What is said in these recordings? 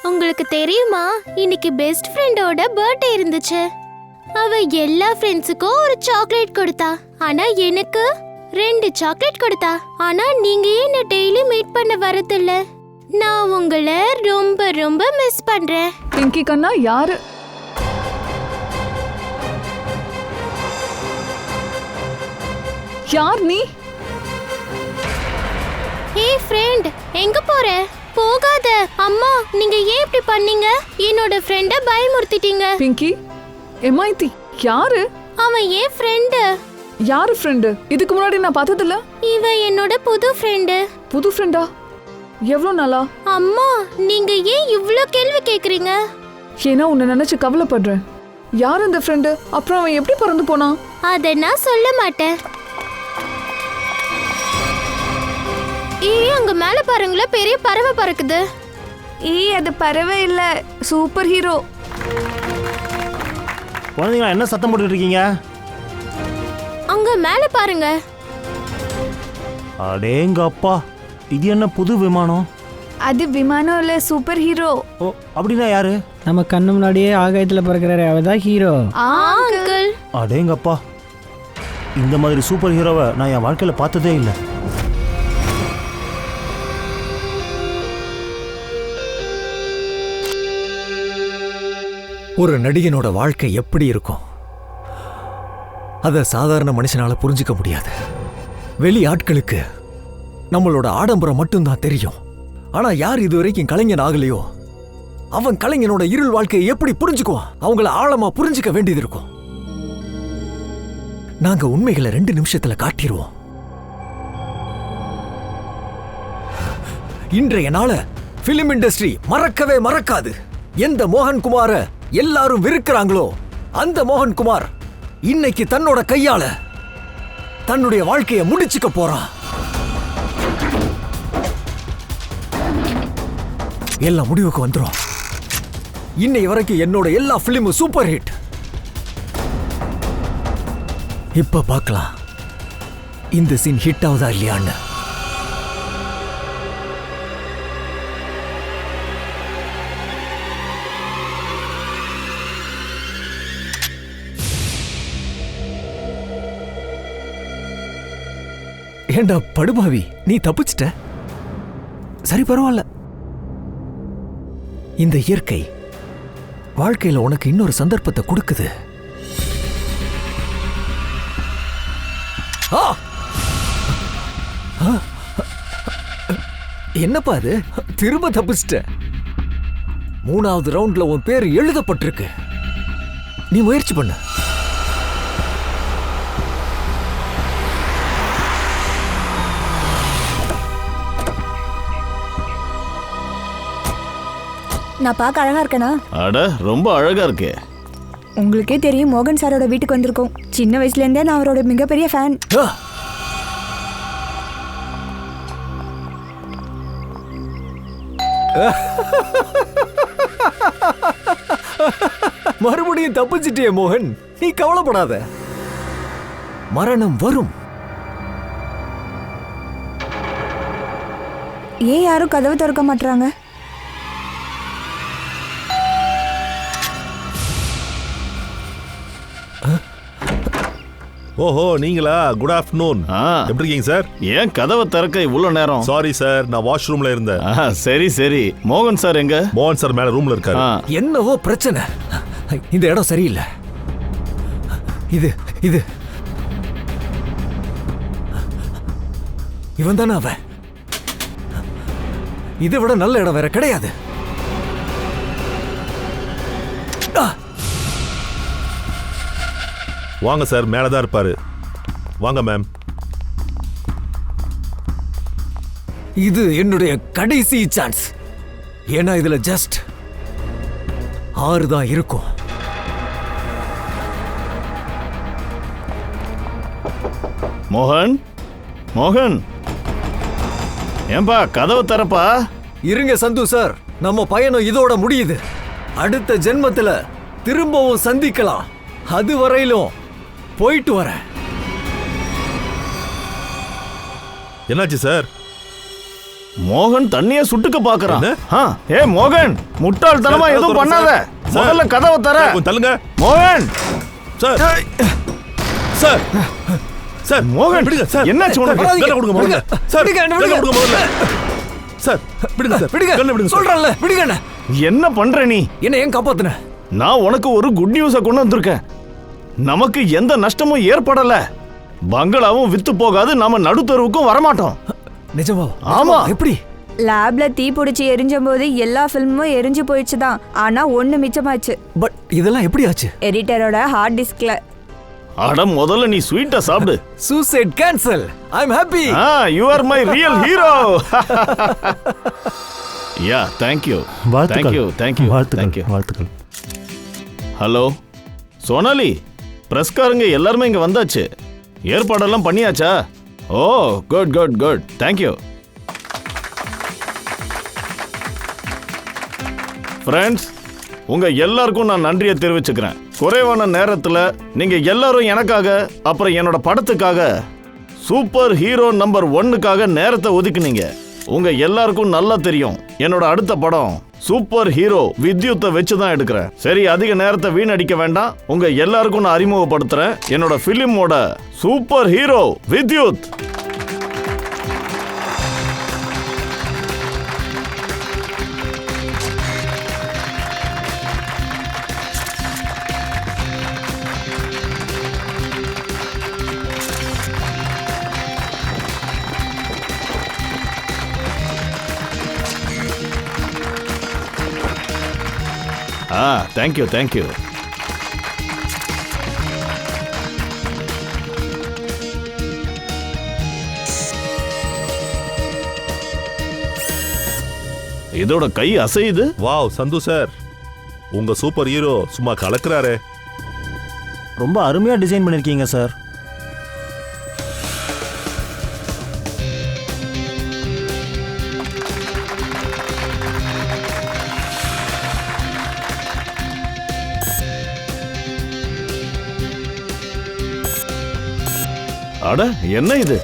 உங்களுக்கு தெரியுமா, இன்னைக்கு பெஸ்ட் ஃப்ரெண்டோட பர்த்டே இருந்துச்சு. அவ எல்லா ஃப்ரெண்ட்ஸுக்கும் ஒரு சாக்லேட் கொடுத்தா. ஆனா எனக்கு 2 சாக்லேட் கொடுத்தா. ஆனா நீங்க என்ன டெய்லி மீட் பண்ண வரதில்ல. நான் உங்களை ரொம்ப ரொம்ப மிஸ் பண்றேன். பிங்கி கண்ணா யாரு? யார் நீ? ஹே ஃப்ரெண்ட், எங்க போற? போகாத. அம்மா, நீங்க ஏன் இப்படி பண்ணீங்க? என்னோட ஃப்ரெண்ட பயமுறுத்திட்டீங்க. பிங்கி, எம்ஐடி யாரு? அவன் ஏன் ஃப்ரெண்ட். யாரு ஃப்ரெண்டு? இதுக்கு முன்னாடி நான் பார்த்ததில்ல. இவ என்னோட புது ஃப்ரெண்டு. புது ஃப்ரெண்டா? எவ்வளோ நாளா? அம்மா, நீங்க ஏன் இவ்ளோ கேள்வி கேக்குறீங்க? ஏன்னா உன்னை நினைச்சு கவலைப்படுறேன். யார் அந்த ஃப்ரெண்டு? அப்புறம் அவன் எப்படி பறந்து போனான்? அத நான் சொல்ல மாட்டேன். அங்க மேல பாருங்களேன், பெரிய பறவை பறக்குது. அது பறவை இல்ல, சூப்பர் ஹீரோ. குழந்தைங்களா என்ன சத்தம் போட்டுட்டு இருக்கீங்க? அங்க மேல பாருங்க. அடேங்க அப்பா, இது என்ன புது விமானம்? அது விமானம் இல்ல, சூப்பர் ஹீரோ. ஓ, அப்படின்னா யாரு? நம்ம கண்ணு முன்னாடியே ஆகாயத்துல பறக்கிறாரு, அவதான் ஹீரோ. அங்கிள். அடேங்க அப்பா, இந்த மாதிரி சூப்பர் ஹீரோவை நான் என் வாழ்க்கையில பார்த்ததே இல்லை. ஒரு நடிகனோட வாழ்க்கை எப்படி இருக்கும் அத சாதாரண மனுஷனால புரிஞ்சுக்க முடியாது. வெளி ஆட்களுக்கு நம்மளோட ஆடம்பரம் மட்டும்தான் தெரியும். ஆனா யார் இதுவரைக்கும் கலைஞன் ஆகலையோ அவன் கலைஞனோட இருள் வாழ்க்கையை எப்படி புரிஞ்சுக்குவான்? அவங்கள ஆழமா புரிஞ்சுக்க வேண்டியது இருக்கும். நாங்க உண்மைகளை 2 நிமிஷத்துல காட்டிடுவோம். இன்றைய நாள பிலிம் இண்டஸ்ட்ரி மறக்கவே மறக்காது. எந்த மோகன்குமார எல்லாரும் வெறுக்கிறாங்களோ அந்த மோகன்குமார் இன்னைக்கு தன்னோட கையால தன்னுடைய வாழ்க்கையை முடிச்சுக்க போறான். எல்லாம் முடிவுக்கு வந்துரும். இன்னை வரைக்கும் என்னோட எல்லா பிலிமும் சூப்பர் ஹிட். இப்ப பார்க்கலாம் இந்த சீன் ஹிட் ஆகுதா இல்லையான்னு. ஏண்டா படுபாவி, நீ தப்பிச்சிட்ட. சரி, பரவாயில்ல. இந்த இயற்கை வாழ்க்கையில உனக்கு இன்னொரு சந்தர்ப்பத்தை கொடுக்குது. என்னப்பா அது, திரும்ப தப்பிச்சிட்ட. 3வது ரவுண்ட்ல உன் பேர் எழுதப்பட்டிருக்கு. நீ முயற்சி பண்ண. நான் பார்க்க அழகா இருக்கேனா? அட, ரொம்ப அழகா இருக்கே. உங்களுக்கே தெரியும், மோகன் சாரோட வீட்டுக்கு வந்திருக்கோம். சின்ன வயசுல இருந்தே நான் அவரோட மிகப்பெரிய ஃபேன். மறுபடியும் தப்பிச்சிட்டியே மோகன், நீ கவலைப்படாத. மரணம் வரும். ஏன் யாரும் கதவு திறக்க மாட்டாங்க? ஓஹோ, நீங்களா? Good afternoon. எப்படி இருக்கீங்க சார்? ஏன் கதவை திறக்க இவ்வளவு நேரம்? சாரி சார், நான் வாஷ்ரூம்ல இருந்தேன். சரி சரி, மோகன் சார் எங்க? மோகன் சார் மேல ரூம்ல இருக்காரு. என்னவோ பிரச்சனை. இந்த இடம் சரியில்லை. இது இது இவன் தானே அவன். இதை விட நல்ல இடம் வேற கிடையாது. வாங்க சார், மேலதான் இருப்பாரு. வாங்க மேம். இது என்னுடைய கடைசி சான்ஸ். ஏன்னா இதுல ஜஸ்ட் 6 தான் இருக்கும். மோகன், மோகன், ஏன்பா கதவை திறப்பா? இருங்க சந்து சார், நம்ம பயணம் இதோட முடியுது. அடுத்த ஜென்மத்துல திரும்பவும் சந்திக்கலாம். அது வரையிலும் போயிட்டு வரேன். என்னாச்சு சார்? மோகன் தண்ணிய சுட்டுக்க பாக்குறான். என்ன? ஏய் மோகன், முட்டாள்தனமா சார், எதுவும் சார், பண்ணாத. சார். முதல்ல கதவை தர. கொஞ்சம் தள்ளுங்க மோகன், சார். சார் சார் மோகன், விடுங்க சார். என்னாச்சு உனக்கு? கண்ணை கொடுங்க முதல்ல. சார் கண்ணை கொடுங்க முதல்ல. சார் விடுங்க சார். விடுங்க கண்ணை விடுங்க சார். சொல்றேன்ல விடுங்க. என்ன பண்ற நீ? என்ன ஏன் காப்பாத்துன? நான் உனக்கு ஒரு குட் நியூஸ கொண்டு வந்திருக்கேன். நமக்கு எந்த நஷ்டமும் ஏற்படல. பங்களாவும் வித்து போகாது. நாம நடுத்தருவுக்கும் வரமாட்டோம். நிஜமா? ஆமா. எப்படி? லேப்ல தீ பிடிச்சி எரிஞ்ச போது எல்லா ஃபில்மும் எரிஞ்சு போயிடுச்சு தான். ஆனா ஒண்ணு மிச்சமாச்சு. பட் இதெல்லாம் எப்படி ஆச்சு? எடிட்டரோட ஹார்ட் டிஸ்க்ல. அட முதல்ல நீ ஸ்வீட்டா சாப்பிடு. Suicide cancel. I am happy. You are my real hero. Yeah, thank you. வாழ்த்துக்கள். வாழ்த்துக்கள். ஹலோ சோனாலி, பிரஸ்காரங்க எல்லாருமே இங்க வந்தாச்சு. ஏற்பாடெல்லாம் பண்ணியாச்சா? Oh good good good, thank you. Friends, உங்க எல்லாருக்கும் நான் நன்றியை தெரிவிச்சுக்கிறேன். குறைவான நேரத்துல நீங்க எல்லாரும் எனக்காக, அப்புறம் என்னோட படத்துக்காக, சூப்பர் ஹீரோ நம்பர் 1க்காக நேரத்தை ஒதுக்குனீங்க. உங்க எல்லாருக்கும் நல்லா தெரியும், என்னோட அடுத்த படம் சூப்பர் ஹீரோ வித்யுத்தை வச்சு தான் எடுக்கிறேன். சரி, அதிக நேரத்தை வீணடிக்க வேண்டாம். உங்க எல்லாருக்கும் நான் அறிமுகப்படுத்துறேன் என்னோட பிலிமோட super hero Vidyut. Thank you thank you. இதோட கை அசையுது. வாவ் சந்து சார், உங்க சூப்பர் ஹீரோ சும்மா கலக்குறாரே. ரொம்ப அருமையா டிசைன் பண்ணிருக்கீங்க சார். அட என்ன இது?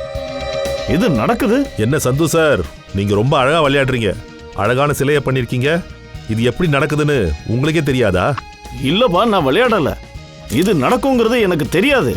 இது நடக்குது. என்ன சந்து சார், நீங்க ரொம்ப அழகா விளையாடுறீங்க. அழகான சிலையை பண்ணிருக்கீங்க. இது எப்படி நடக்குதுன்னு உங்களுக்கே தெரியாதா? இல்லப்பா, நான் விளையாடல. இது நடக்குங்கிறது எனக்கு தெரியாது.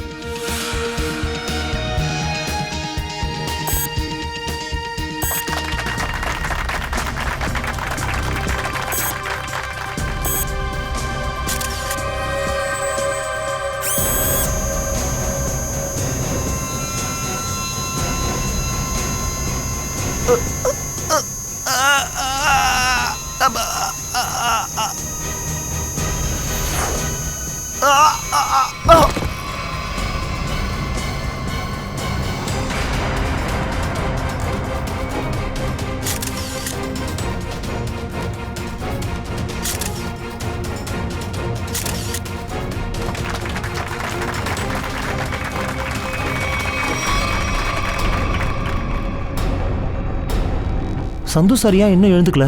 சந்து சார் ஏன் இன்னும் எழுந்துக்கல?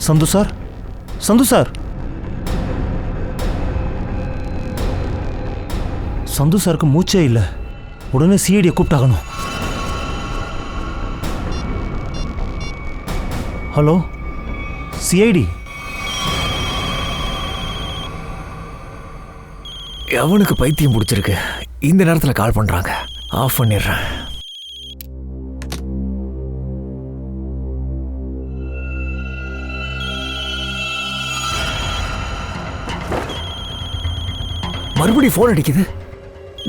சந்து சார், சந்து சார், சந்து சாருக்கு மூச்சே இல்லை. உடனே சிஐடியை கூப்பிட்டாகணும். Hello CID. எவனுக்கு பைத்தியம் பிடிச்சிருக்கு? இந்த நேரத்தில் கால் பண்றாங்க. ஆஃப் பண்ணிடுறேன். மறுபடியும் போன் அடிக்குது.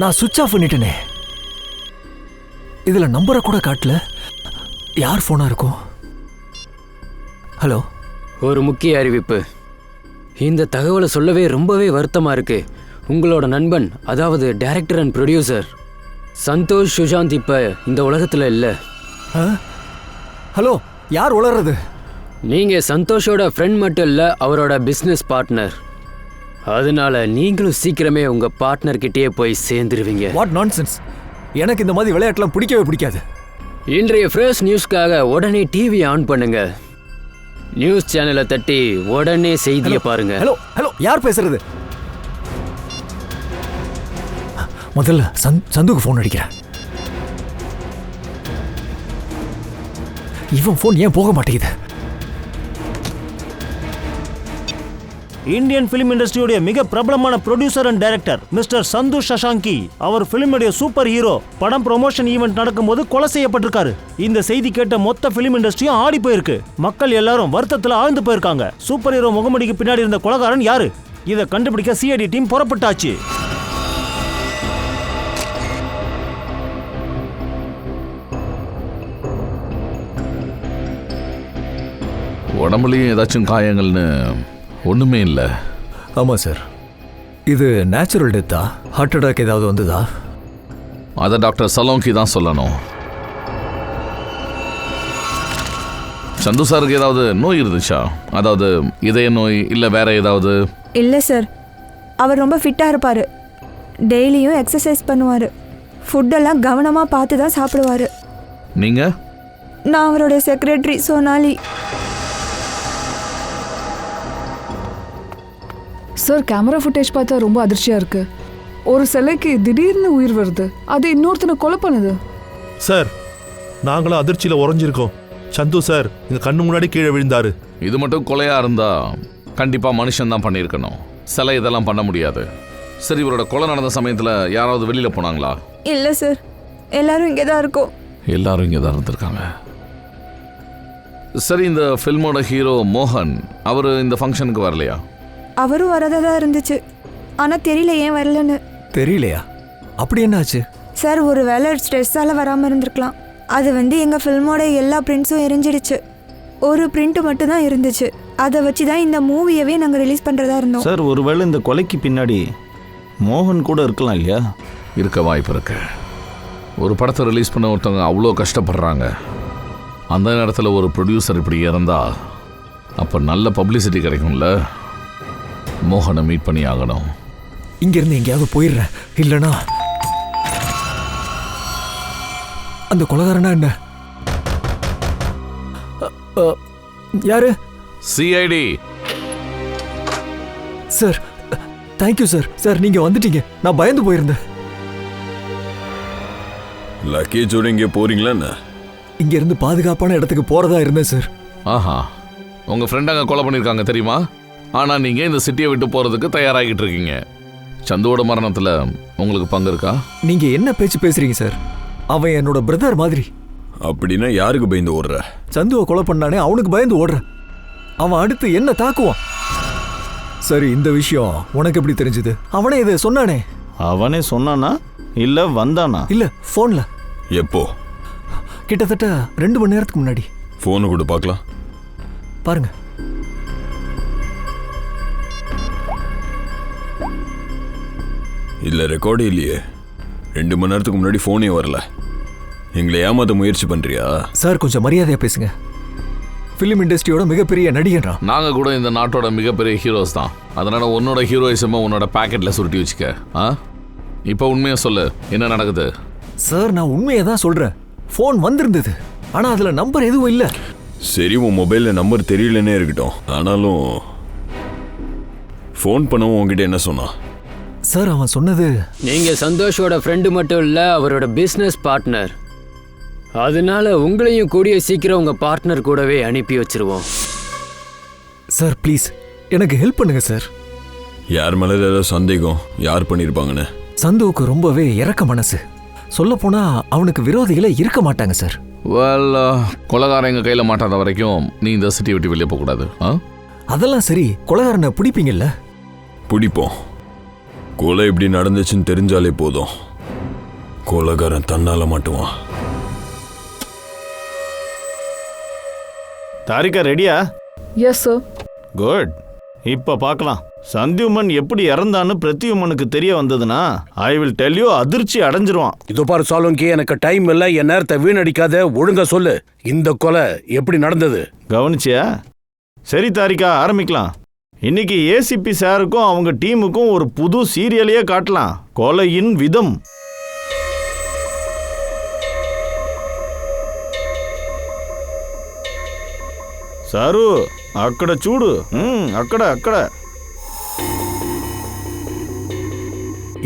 நான் சுவிட்ச் ஆஃப் பண்ணிட்டேனே. இதுல நம்பரை கூட காட்டல. யார் போனா இருக்கும்? ஹலோ, ஒரு முக்கிய அறிவிப்பு. இந்த தகவலை சொல்லவே ரொம்பவே வருத்தமா இருக்கு. உங்களோட நண்பன், அதாவது director and producer Santosh Sushant இப்ப இந்த உலகத்துல இல்ல. ஹலோ, யார் உளறது? நீங்க சந்தோஷோட ஃப்ரெண்ட் மட்டும் இல்ல, அவரோட பிசினஸ் பார்ட்னர். அதனால நீங்களும் சீக்கிரமே உங்க பார்ட்னர் கிட்டே போய் சேர்ந்துருவீங்க. What nonsense! எனக்கு இந்த மாதிரி விளையாட்டுலாம் பிடிக்கவே பிடிக்காது. இன்றைய ஃப்ரெஷ் நியூஸ்க்காக உடனே டிவி ஆன் பண்ணுங்க. நியூஸ் சேனலை தட்டி உடனே செய்தியை பாருங்க. ஹலோ ஹலோ, யார் பேசுறது? முதல்ல சந்துக்கு ஃபோன் அடிக்கிறேன். இவன் ஃபோன் ஏன் போக மாட்டேங்குது? இந்தியன் பிலிம் இண்டஸ்ட்ரியோட மிக பிரபலமான producer and director mister Sandhu ஷஷாங்கி our பிலிமுடைய super hero படம் ப்ரொமோஷன் ஈவெண்ட் நடக்கும்போது கொலை செய்யப்பட்டிருக்காரு. இந்த செய்தி கேட்ட மொத்த பிலிம் இண்டஸ்ட்ரியும் ஆடி போயிருக்கு. மக்கள் எல்லாரும் வருத்தத்துல ஆழ்ந்து போயிருக்காங்க. சூப்பர் ஹீரோ முகமடிக்கு பின்னாடி இருந்த கொலைகாரன் யாரு? இதை கண்டுபிடிக்க சிஐடி டீம் புறப்பட்டாச்சு. உடம்புலையும் ஏதாச்சும் காயங்கள்னு ஒன்றுமே இல்லை. ஆமாம் சார். இது நேச்சுரல் டெத்தா? ஹார்ட் அட்டாக் ஏதாவது வந்ததா? அதை டாக்டர் சலோங்கி தான் சொல்லணும். சந்து சாருக்கு ஏதாவது நோய் இருந்துச்சா? அதாவது இதய நோய் இல்லை வேற ஏதாவது? இல்லை சார், அவர் ரொம்ப ஃபிட்டாக இருப்பார். டெய்லியும் எக்ஸசைஸ் பண்ணுவார். ஃபுட்டெல்லாம் கவனமாக பார்த்து தான் சாப்பிடுவார். நீங்கள்? நான் அவரோட secretary Sonali. Sir, camera footage பார்த்தா ரொம்ப அதிர்ச்சியா இருக்கு. ஒரு சிலைக்கு திடீர்னு உயிர் வருது, அது இன்னொருத்தனை கொலை பண்ணுது. சார், நாங்களும் அதிர்ச்சியில் உறைஞ்சிருக்கோம். சந்து சார் எங்க கண்ணு முன்னாடி கீழே விழுந்தாரு. இது மட்டும் கொலையா இருந்தா கண்டிப்பா மனுஷன் தான் பண்ணியிருக்கணும். சிலை இதெல்லாம் பண்ண முடியாது. சரி, இவரோட கொலை நடந்த சமயத்தில் யாராவது வெளியில போனாங்களா? இல்லை சார், எல்லாரும் இங்கே தான் இருக்கோம். எல்லாரும் இங்கே தான் இருந்திருக்காங்க. சரி, இந்த ஃபில்மோட ஹீரோ மோகன் அவர் இந்த ஃபங்க்ஷனுக்கு வரலையா? அவரும் வரதா தான் இருந்துச்சு, ஆனால் தெரியல ஏன் வரலன்னு. தெரியலையா? அப்படி என்னாச்சு? சார், ஒரு வேளை ஸ்ட்ரெஸ்ஸால் வராமல் இருந்திருக்கலாம். அது எங்கள் ஃபில்மோட எல்லா பிரிண்ட்ஸும் எரிஞ்சிடுச்சு. ஒரு பிரிண்ட் மட்டும் தான் இருந்துச்சு. அதை வச்சு தான் இந்த மூவியவே நாங்கள் ரிலீஸ் பண்ணுறதா இருந்தோம். சார், ஒருவேளை இந்த கொலைக்கு பின்னாடி மோகன் கூட இருக்கலாம் இல்லையா? இருக்க வாய்ப்பு இருக்கு. ஒரு படத்தை ரிலீஸ் பண்ண ஒருத்தவங்க அவ்வளோ கஷ்டப்படுறாங்க. அந்த நேரத்தில் ஒரு ப்ரொடியூசர் இப்படி இறந்தா அப்போ நல்ல பப்ளிசிட்டி கிடைக்கும்ல. மோகனை மீட் பண்ணி ஆகணும். இங்கிருந்து எங்கேயாவது போயிடுறேன், இல்லைனா அந்த கொலைகாரனா என்ன? யாரு? CID sir. Thank you sir. Sir, நீங்க வந்துட்டீங்க. நான் பயந்து போயிருந்தேன். லக்கேஜோட இங்கே போறீங்களா? இங்க இருந்து பாதுகாப்பான இடத்துக்கு போறதா இருந்தேன் சார். ஆஹா, உங்கள் ஃப்ரெண்ட் அங்கே கொலை பண்ணியிருக்காங்க தெரியுமா? ஆனால் நீங்கள் இந்த சிட்டியை விட்டு போகிறதுக்கு தயாராகிட்டு இருக்கீங்க. சந்துவோட மரணத்தில் உங்களுக்கு பங்கு இருக்கா? நீங்க என்ன பேச்சு பேசுறீங்க சார்? அவன் என்னோட பிரதர் மாதிரி. அப்படின்னா யாருக்கு பயந்து ஓடுற? சந்துவை கொலை பண்ணானே, அவனுக்கு பயந்து ஓடுறேன். அவன் அடுத்து என்ன தாக்குவான். சரி, இந்த விஷயம் உனக்கு எப்படி தெரிஞ்சது? அவனே இதை சொன்னானே. அவனே சொன்னானா இல்ல வந்தானா? இல்ல, போன்ல. எப்போ? கிட்டத்தட்ட 2 மணி நேரத்துக்கு முன்னாடி. போனை கூட பார்க்கலாம். பாருங்க. இல்ல, ரெக்கார்டே இல்லையே. 2 மணி நேரத்துக்கு முன்னாடி போனே வரல. எங்களை ஏமாத்த முயற்சி பண்றியா? சார், கொஞ்சம் மரியாதையா பேசுங்க. ஃபிலிம் இண்டஸ்ட்ரியோட மிகப்பெரிய நடிகரா. நாங்கள் கூட இந்த நாட்டோட மிகப்பெரிய ஹீரோஸ் தான். அதனால உன்னோட ஹீரோயிசமை உன்னோட பாக்கெட்டில் சுருட்டி வச்சுக்க. இப்போ உண்மையை சொல்லு, என்ன நடக்குது? சார், நான் உண்மையை தான் சொல்றேன். ஃபோன் வந்திருந்தது, ஆனா அதுல நம்பர் எதுவும் இல்லை. சரி, உன் மொபைல்ல நம்பர் தெரியலன்னே இருக்கட்டும். ஆனாலும் ஃபோன் பண்ணவும் உங்ககிட்ட என்ன சொன்னா? சார், அவன் சொன்னது, நீங்க சந்தோஷோட ஃப்ரெண்டு மட்டும் இல்ல, அவரோட பிசினஸ் பார்ட்னர். அதனால உங்களையும் கூடிய சீக்கிரம் உங்க பார்ட்னர் கூடவே அனுப்பி வச்சிருவோம். சார் ப்ளீஸ் எனக்கு ஹெல்ப் பண்ணுங்க சார். யார் மேல ஏதாவது சந்தேகம்? யார் பண்ணிருப்பாங்கன்னு? சந்துவுக்கு ரொம்பவே இறக்க மனசு. சொல்ல போனா அவனுக்கு விரோதிகளே இருக்க மாட்டாங்க சார். கொலகாரன் எங்க கையில மாட்டாத வரைக்கும் நீ இந்த சிட்டி விட்டு வெளியே போக கூடாது. அதெல்லாம் சரி, கொலகாரனை பிடிப்பீங்கல்ல? பிடிப்போம். கொலை எப்படி நடந்துச்சுன்னு தெரிஞ்சாலே போதும். கொலகாரன் தன்னால மாட்டுவான். தாரிகா ரெடியா? Yes sir. குட். இப்ப பார்க்கலாம் சந்தியுமன் எப்படி இறந்தான்னு பிரத்யுமனுக்கு தெரிய வந்ததுன்னா ஐ வில் டெல் யூ, அதிர்ச்சி அடைஞ்சிருவான். இது பாரு சாலோங்கி, எனக்கு டைம் இல்லை, என் நேரத்தை வீணடிக்காத. ஒழுங்கா சொல்லு, இந்த கொலை எப்படி நடந்தது? கவனிச்சியா? சரி தாரிகா, ஆரம்பிக்கலாம். இன்னைக்கு ஏசிபி சாருக்கும் அவங்க டீமுக்கும் ஒரு புது சீரியலையே காட்டலாம், கொலையின் விதம். சாரு అక్కడ చూడు, అక్కడ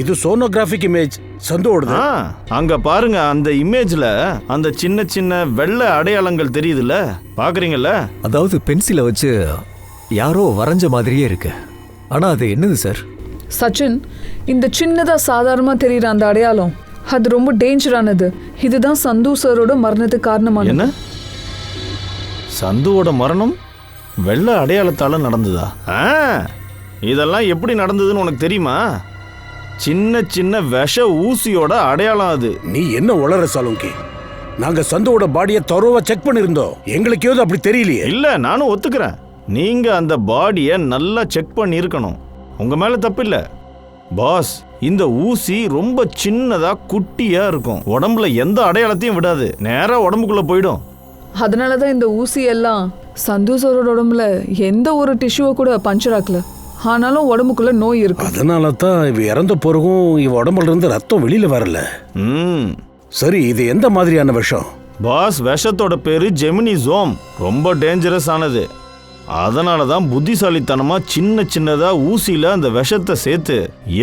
இது சோனோகிராஃபிக் இமேஜ். சந்துவோடது. அங்க பாருங்க, அந்த இமேஜ்ல அந்த சின்ன சின்ன வெள்ளை அடையாளங்கள் தெரியுதுல்ல, பாக்குறீங்கல்ல? அதாவது பென்சிலை வச்சு யாரோ வரைஞ்ச மாதிரியே இருக்கு. ஆனா அது என்னது சார்? சச்சின், இந்த சின்னதா சாதாரணமா தெரியுற அந்த அடையாளம் அது ரொம்ப டேஞ்சரானது. இதுதான் சந்து சாரோட மரணத்துக்கு காரணமான. என்ன? சந்துவோட மரணம் வெள்ளை அடையாளத்தால நடந்ததா? இதெல்லாம் எப்படி நடந்ததுன்னு உனக்கு தெரியுமா? சின்ன சின்ன விஷ ஊசியோட அடையாளம் அது. நீ என்ன உளற சாலுங்கி? நாங்க சந்துவோட பாடியை தரோவா செக் பண்ணிருந்தோம். எங்களுக்கு ஏதோ அப்படி தெரியலையே. இல்ல, நானும் ஒத்துக்கிறேன். நீங்க அந்த பாடியை நல்லா செக் பண்ணி இருக்கணும். உங்க மேல தப்பு இல்ல பாஸ். இந்த ஊசி ரொம்ப சின்னதா குட்டியா இருக்கும். உடம்புல எந்த அடையாளத்தையும் விடாது, நேரா உடம்புக்குள்ள போயிடும். அதனாலதான் இந்த ஊசி எல்லாம் சந்து சாரோட உடம்புல எந்த ஒரு டிஷ்யூவை கூட பஞ்சர் ஆக்கல. ஆனாலும் உடம்புக்குள்ள நோய் இருக்கு. அதனால தான் இவ இறந்த பிறகும் இவ உடம்புல இருந்து ரத்தம் வெளியில வரல. சரி, இது எந்த மாதிரியான விஷம்? பாஸ், விஷத்தோட பேரு ஜெமினிசோம். ரொம்ப டேஞ்சரஸ் ஆனது. அதனால தான் புத்திசாலித்தனமா சின்ன சின்னதா ஊசியில அந்த விஷத்தை சேர்த்து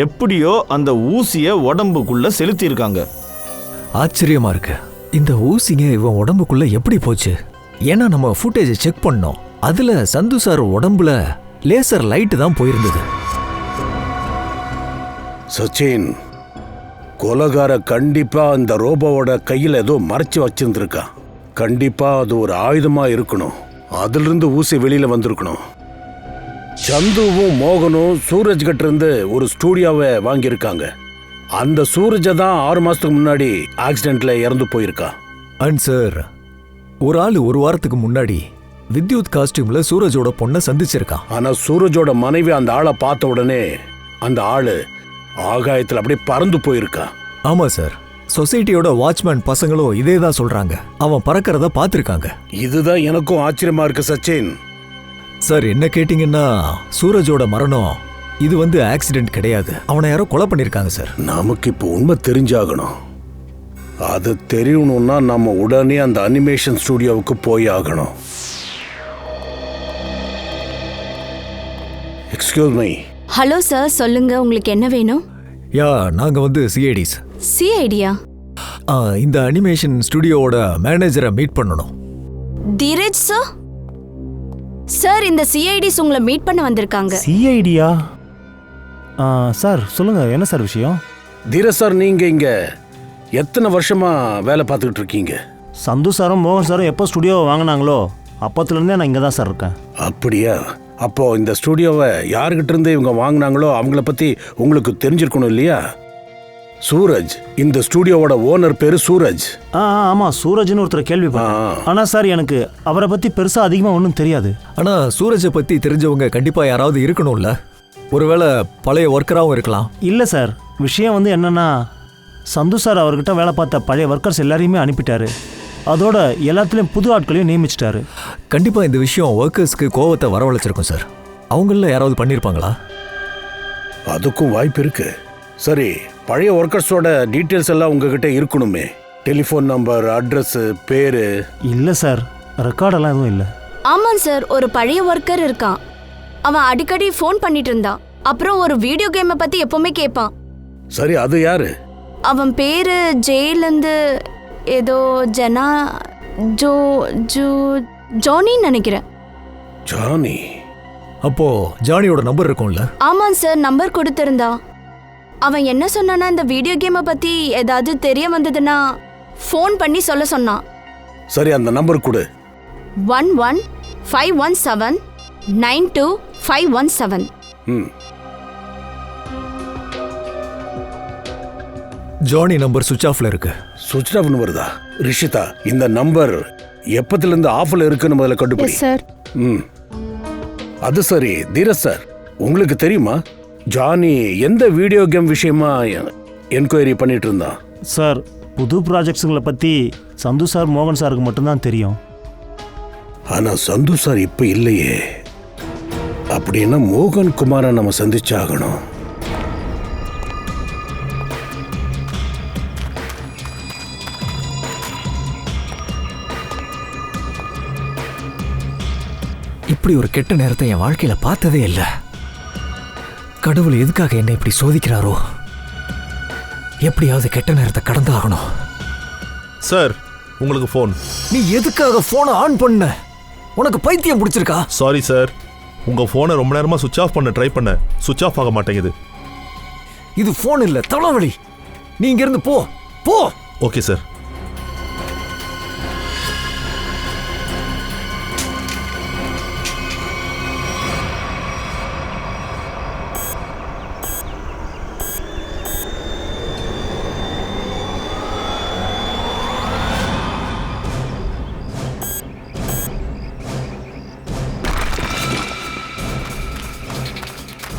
எப்படியோ அந்த ஊசிய உடம்புக்குள்ள செலுத்தியிருக்காங்க. ஆச்சரியமா இருக்கு. இந்த ஊசிங்க இவன் உடம்புக்குள்ள எப்படி போச்சு? ஏன்னா நம்ம ஃபுட்டேஜை செக் பண்ணோம். அதுல சந்து சார் உடம்புல லேசர் லைட் தான் போயிருந்தது. சச்சின், கொலகார கண்டிப்பா இந்த ரோபோவோட கையில ஏதோ மறைச்சு வச்சிருந்திருக்கான். கண்டிப்பா அது ஒரு ஆயுதமா இருக்கணும். அதுல இருந்து ஊசி வெளியில வந்திருக்கணும். சந்துவும் மோகனும் சூரஜ் கிட்ட இருந்து ஒரு ஸ்டூடியோவை வாங்கியிருக்காங்க. அந்த சூரஜை தான் 6 மாசத்துக்கு முன்னாடி ஆக்சிடென்ட்ல இறந்து போயிருக்கா. அண்ட் சார், ஒரு ஆள் ஒரு வாரத்துக்கு முன்னாடி வித்யுத் காஸ்டியூம்ல சூரஜோட பொண்ணை சந்திச்சிருக்கான். ஆனா சூரஜோட மனைவி அந்த ஆளை பார்த்த உடனே அந்த ஆளு ஆகாயத்துல அப்படியே பறந்து போயிருக்கா. ஆமா சார், சொசைட்டியோட வாட்ச்மேன் பசங்களும் இதே தான் சொல்றாங்க. அவன் பறக்கிறத பார்த்திருக்காங்க. இதுதான் எனக்கும் ஆச்சரியமா இருக்கு சச்சின். சார், என்ன கேட்டீங்கன்னா சூரஜோட மரணம் இது ஆக்சிடென்ட் கிடையாது. அவனை யாரோ கொலை பண்ணிருக்காங்க சார். நமக்கு இப்போ உண்மை தெரிஞ்சாகணும். அது தெரியணும்னா நம்ம உடனே அந்த அனிமேஷன் ஸ்டுடியோவுக்கு போய் ஆகணும். Excuse me. ஹலோ சார், சொல்லுங்க, உங்களுக்கு என்ன வேணும்? யா, நாங்க சிஐடிஸ். சிஐடியா? இந்த அனிமேஷன் ஸ்டுடியோவோட மேனேஜரை மீட் பண்ணணும். தீரஜ் சார்? சார், இந்த சிஐடிஸ் உங்களை மீட் பண்ண வந்திருக்காங்க. சிஐடியா? சார் சொல்லுங்க, என்ன சார் விஷயம்? தீரஜ் சார், நீங்க இங்க எத்தனை வருஷமா வேலை பார்த்துக்கிட்டு இருக்கீங்க? சந்து சாரும் மோகன் சாரும் எப்போ ஸ்டுடியோவை வாங்கினாங்களோ அப்பத்துலேருந்தே நான் இங்கே தான் சார் இருக்கேன். அப்படியா? அப்போ இந்த ஸ்டுடியோவை யாருக்கிட்ட இருந்து இவங்க வாங்கினாங்களோ அவங்கள பத்தி உங்களுக்கு தெரிஞ்சிருக்கணும் இல்லையா? சூரஜ், இந்த ஸ்டுடியோவோட ஓனர் பேரு சூரஜ். ஆமா, சூரஜ்னு ஒருத்தர் கேள்விப்பட்டேன். ஆனா சார், எனக்கு அவரை பத்தி பெருசா அதிகமா ஒன்றும் தெரியாது. ஆனா சூரஜை பத்தி தெரிஞ்சவங்க கண்டிப்பா யாராவது இருக்கணும்ல. ஒருவேளை பழைய ஒர்க்கராகவும் இருக்கலாம். இல்லை சார், விஷயம் என்னன்னா, சந்து சார் அவர்கிட்ட வேலை பார்த்த பழைய ஒர்க்கர்ஸ் எல்லாரையுமே அனுப்பிட்டாரு. அதோட எல்லாத்துலேயும் புது ஆட்களையும் நியமிச்சிட்டாரு. கண்டிப்பாக இந்த விஷயம் ஒர்க்கர்ஸ்க்கு கோவத்தை வரவழைச்சிருக்கும் சார். அவங்கள யாராவது பண்ணியிருப்பாங்களா? அதுக்கும் வாய்ப்பு இருக்கு. சரி, பழைய ஒர்க்கர்ஸோட டீட்டெயில்ஸ் எல்லாம் உங்ககிட்ட இருக்கணுமே. டெலிஃபோன் நம்பர், அட்ரஸ், பேரு? இல்லை சார், ரெக்கார்டெல்லாம் எதுவும் இல்லை. ஆமாம் சார், ஒரு பழைய ஒர்க்கர் இருக்கான். அவன் அடிக்கடி ஃபோன் பண்ணிட்டு இருந்தான். அப்புறம் ஒரு வீடியோ கேமை பற்றி எப்பவுமே கேட்பான். சரி, அது யாரு? அவன் பேரு ஜெயிலேருந்து ஏதோ ஜனா ஜானின்னு நினைக்கிறேன். ஜானி? அப்போ ஜானியோட நம்பர் இருக்கும்ல? ஆமாம் சார், நம்பர் கொடுத்திருந்தான். அவன் என்ன சொன்னான்னா, இந்த வீடியோ கேமை பற்றி ஏதாவது தெரிய வந்ததுன்னா ஃபோன் பண்ணி சொல்ல சொன்னான். சரி, அந்த நம்பர் கொடு. 11-517-92517. ஜானி நம்பர் சுவிட்ச் ஆஃப்ல இருக்கு. சுவிட்ச் ஆஃப்னு வருதா? ரிஷிதா, இந்த நம்பர் எப்பத்திலிருந்து ஆஃப்ல இருக்குன்னு முதல்ல கண்டுபிடி. சார். அது சரி, தீரஜ் சார், உங்களுக்கு தெரியுமா ஜானி எந்த வீடியோ கேம் விஷயமா என்கொயரி பண்ணிட்டு இருந்தான்? சார், புது ப்ராஜெக்ட்ஸுங்களை பற்றி சந்து சார் மோகன் சாருக்கு மட்டும்தான் தெரியும். ஆனால் சந்து சார் இப்போ இல்லையே. அப்படின்னா மோகன் குமாரை நம்ம சந்திச்சாகணும். இப்படி ஒரு கெட்ட நேரத்தை என் வாழ்க்கையில பார்த்ததே இல்லை. கடவுள் எதுக்காக என்னை இப்படி சோதிக்கிறாரோ? எப்படியாவது கெட்ட நேரத்தை கடந்து ஆகணும். சார் உங்களுக்கு ஃபோன். நீ எதுக்காக போனை ஆன் பண்ண? உனக்கு பைத்தியம் பிடிச்சிருக்கா? சாரி சார், உங்க போனை ரொம்ப நேரமா சுவிட்ச் ஆஃப் பண்ண ட்ரை பண்ண, சுவிட்ச் ஆஃப் ஆக மாட்டேங்குது. இது போன் இல்ல, தலைவலி. நீ இங்க இருந்து போ போ. Okay sir.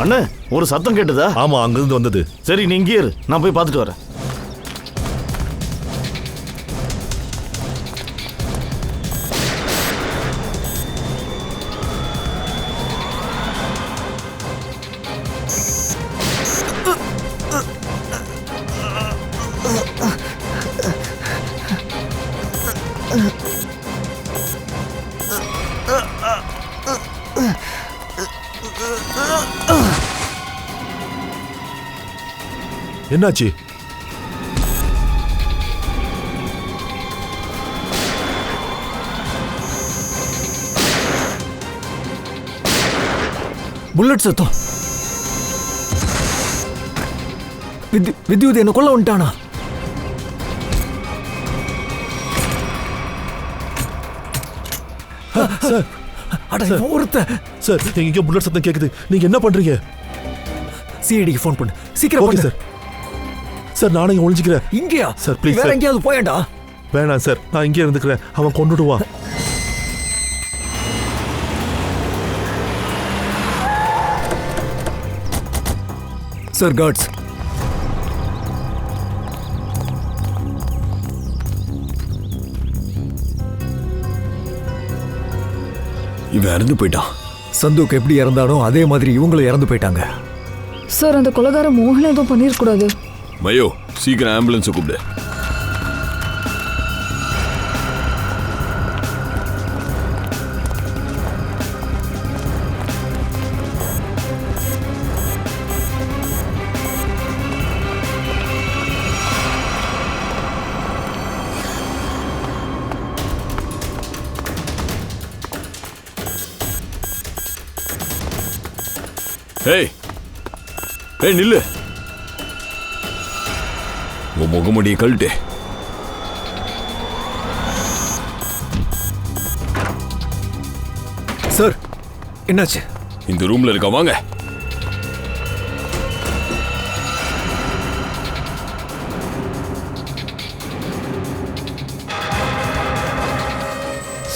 அண்ணே, ஒரு சத்தம் கேட்டுதா? ஆமா, அங்கிருந்து வந்தது. சரி, நீ இங்கே இரு, நான் போய் பார்த்துட்டு வரேன். என்னாச்சு? புல்லட் சத்தம். வித்யுத் என்ன கொல்ல வந்துட்டானா? சார், சார், எங்க புல்லட் சத்தம் கேக்குது. நீங்க என்ன பண்றீங்க? சிஐடிக்கு ஃபோன் பண்ணு, சீக்கிரம் பண்ணு. சார், சார் நானே ஒளிஞ்சுக்கிறேன். இங்கயா? Sir please. வேற எங்கேயாவது போயடா. வேணாம் சார், நான் இங்கே இருந்துக்கிறேன். அவன் கொண்டுடுவான். Sir, cards. இவன் இறந்து போயிட்டான். சந்துக்கு எப்படி இறந்தானோ அதே மாதிரி இவங்களும் இறந்து போயிட்டாங்க. சார், அந்த கொலைகார மோகன் எதுவும் பண்ணிருக்கூடாது. மயோ, சீக்கிரம் ஆம்புலன்ஸை கூப்பிடு. ஏய் ஏய், நில்லு. உன் முகமுடியை கழட்டு. சார், என்னாச்சு? இந்த ரூம்ல இருக்க, வாங்க.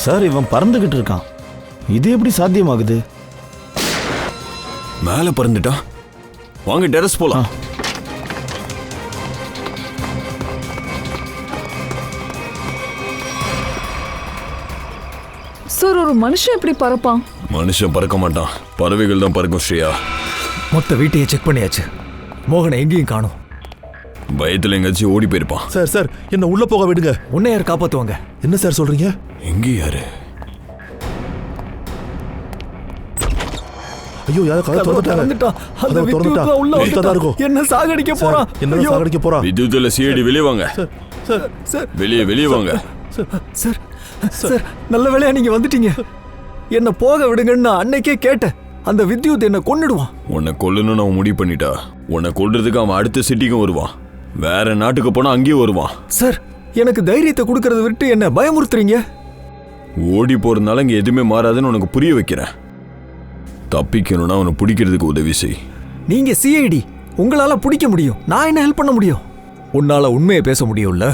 சார், இவன் பறந்துகிட்டு இருக்கான். இது எப்படி சாத்தியமாகுது? மேல பறந்துட்டான். வாங்க, டெரஸ் போலாம். சார், ஒரு மனுஷன் எப்படி பறப்பான்? மனுஷன் பறக்க மாட்டான், பறவைகள் தான் பறக்கும். ஸ்ரீயா, மொத்த வீட்டையே செக் பண்ணியாச்சு. மோகனை எங்கேயும் காணும். பயத்துல எங்கேயாச்சும் ஓடி போயிருப்பான். சார், சார், என்ன உள்ள போக விடுங்க. உன்னை யார் காப்பாத்துவாங்க? என்ன சார் சொல்றீங்க? எங்க யாரு? ஐயோ, யாரோ கதவை திறந்துட்டாங்க. அந்த வித்யுத் உள்ள வந்துட்டான். என்ன சாகடிக்க போறான்? என்ன சாகடிக்க போறான்? வித்யுத்ல சிஐடி வெளியே வாங்க. சார், சார், வெளியே வாங்க. சார், சார், நல்ல வேளையா நீங்க வந்துட்டீங்க. என்ன போக விடுங்கன்னு அன்னைக்கே கேட்டேன். அந்த வித்யுத் என்ன கொன்னுடுவான். உன்னை கொல்லணும்னு அவன் முடிவு பண்ணிட்டா. உன்னை கொல்றதுக்கு அவன் அடுத்த சிட்டிக்கும் வருவான். வேற நாட்டுக்கு போனா அங்கேயும் வருவான். சார், எனக்கு தைரியத்தை கொடுக்கறத விட்டு என்ன பயமுறுத்துறீங்க. ஓடி போறதுனால இங்க எதுவுமே மாறாதுன்னு உனக்கு புரிய வைக்கிறேன். தப்பிக்கணும்னா அவனை பிடிக்கிறதுக்கு உதவி செய். நீங்க சிஐடி, உங்களால பிடிக்க முடியும். நான் என்ன ஹெல்ப் பண்ண முடியும்? உன்னால உண்மையை பேச முடியும்ல.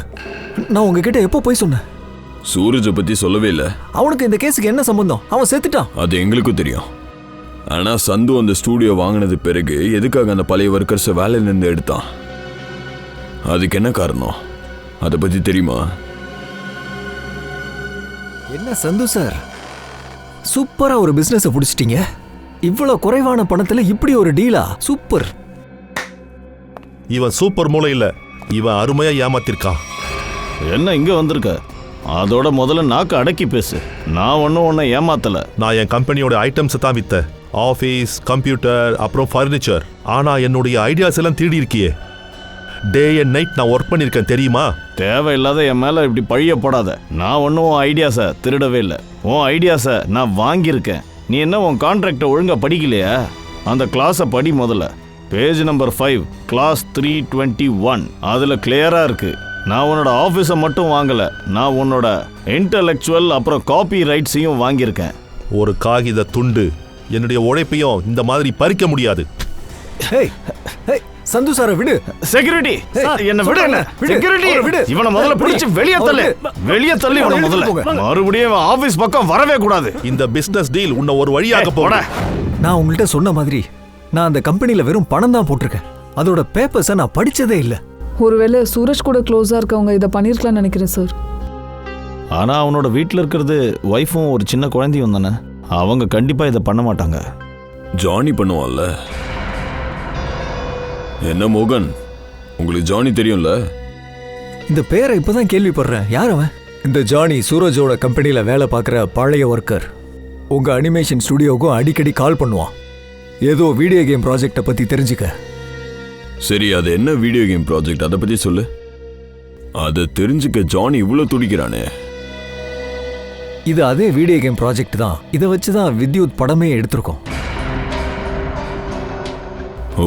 நான் உங்ககிட்ட எப்போ போய் சொன்னேன்? சூரஜை பத்தி சொல்லவே இல்லை. அவனுக்கு இந்த கேஸுக்கு என்ன சம்பந்தம்? அவன் செத்துட்டான். அது எங்களுக்கும் தெரியும். ஆனா சந்து அந்த ஸ்டூடியோ வாங்கினது பிறகு எதுக்காக அந்த பழைய ஒர்க்கர்ஸை வேலையில இருந்து எடுத்தான்? அதுக்கு என்ன காரணம்? அதை பத்தி தெரியுமா? என்ன சந்து சார், சூப்பரா ஒரு பிசினஸை பிடிச்சிட்டீங்க. இவ்வளவு குறைவான பணத்துல இப்படி ஒரு டீலா? சூப்பர். இவன் சூப்பர் மூளை இல்ல, இவன் அருமையா ஏமாத்திருக்கான். என்ன இங்க வந்திருக்க? அதோட முதல்ல நாக்கு அடக்கி பேசு. நான் ஒன்னும் உன்னை ஏமாத்தல. நான் என் கம்பெனியோட ஐட்டம்ஸ் தான் வித்தேன். ஆஃபீஸ், கம்ப்யூட்டர், அப்புறம் ஃபர்னிச்சர். ஆனா என்னுடைய ஐடியாஸ் எல்லாம் திருடி இருக்கியே. டே அண்ட் நைட் நான் ஒர்க் பண்ணியிருக்கேன் தெரியுமா? தேவையில்லாத என் மேல இப்படி பழிய போடாத. நான் ஒன்றும் உன் ஐடியாஸை திருடவே இல்லை. உன் ஐடியாஸை நான் வாங்கியிருக்கேன். நீ என்ன உன் கான்ட்ராக்டை ஒழுங்கா படிக்கலையா? அந்த கிளாஸை படி முதல்ல. பேஜ் நம்பர் 5 கிளாஸ் 321 அதில் கிளியராக இருக்கு. நான் உன்னோட ஆஃபீஸை மட்டும் வாங்கலை, நான் உன்னோட இன்டலெக்சுவல் அப்புறம் காப்பி ரைட்ஸையும் வாங்கியிருக்கேன். ஒரு காகித துண்டு என்னுடைய உழைப்பையும் இந்த மாதிரி பறிக்க முடியாது. சந்து சார விடு. செக்யூரிட்டி என்ன விடு. என்ன செக்யூரிட்டி விடு. இவனை முதல்ல பிடிச்சு வெளியே தள்ளு. வெளியே தள்ளி இவனை முதல்ல. மறுபடியும் ஆபீஸ் பக்கம் வரவே கூடாது. இந்த பிசினஸ் டீல் உன்னை ஒரு வழியாக போட. நான் உங்கள்கிட்ட சொன்ன மாதிரி நான் அந்த கம்பெனில வெறும் பணம் தான் போட்டிருக்கேன். அதோட பேப்பர்ஸை நான் படிச்சதே இல்லை. ஒருவேளை சூரஜ் கூட க்ளோஸா இருக்கவங்க இதை பண்ணிருக்கலாம்னு நினைக்கிறேன் சார். ஆனா அவனோட வீட்டில் இருக்கிறது ஒய்ஃபும் ஒரு சின்ன குழந்தையும் தானே. அவங்க கண்டிப்பா இதை பண்ண மாட்டாங்க. ஜானி பண்ணுவான்ல. என்ன மோகன், உங்களுக்கு ஜானி தெரியும்ல? இந்த பேரை இப்பதான் கேள்விப்படுறேன். யார் அவன்? இந்த ஜானி சூரஜோட கம்பெனில வேலை பார்க்குற பழைய ஒர்க்கர். உங்க அனிமேஷன் ஸ்டுடியோவுக்கும் அடிக்கடி கால் பண்ணுவான். ஏதோ வீடியோ கேம் ப்ராஜெக்டை பத்தி தெரிஞ்சுக்க. சரி, அது என்ன வீடியோ கேம் ப்ராஜெக்ட், அதை பத்தி சொல்லு. அதை தெரிஞ்சுக்க ஜானி இவ்வளோ துடிக்கிறானே. இது அதே வீடியோ கேம் ப்ராஜெக்ட் தான். இதை வச்சு தான் வித்யுத் படமே எடுத்திருக்கோம். ஓ,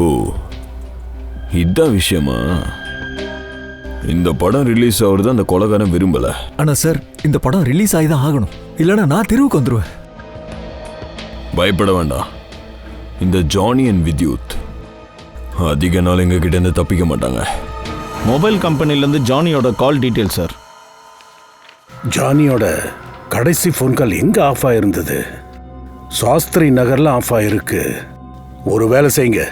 இதான் விஷயமா? இந்த படம் ரிலீஸ் ஆகுறது அந்த கொலைகாரன் விரும்பல. ஆனா சார், இந்த படம் ரிலீஸ் ஆகி தான் ஆகணும், இல்லைன்னா நான் தெருவுக்கு வந்துருவேன். பயப்பட வேண்டாம். இந்த ஜானி அண்ட் வித்யுத் அதிக நாள் எங்க கிட்ட இருந்து தப்பிக்க மாட்டாங்க. மொபைல் கம்பெனிலேருந்து ஜானியோட கால் டீட்டெயில் சார். ஜானியோட கடைசி ஃபோன் கால் எங்க ஆஃப் ஆயிருந்தது? சாஸ்திரி நகர்ல ஆஃப் ஆயிருக்கு. ஒரு வேலை செய்யுங்க,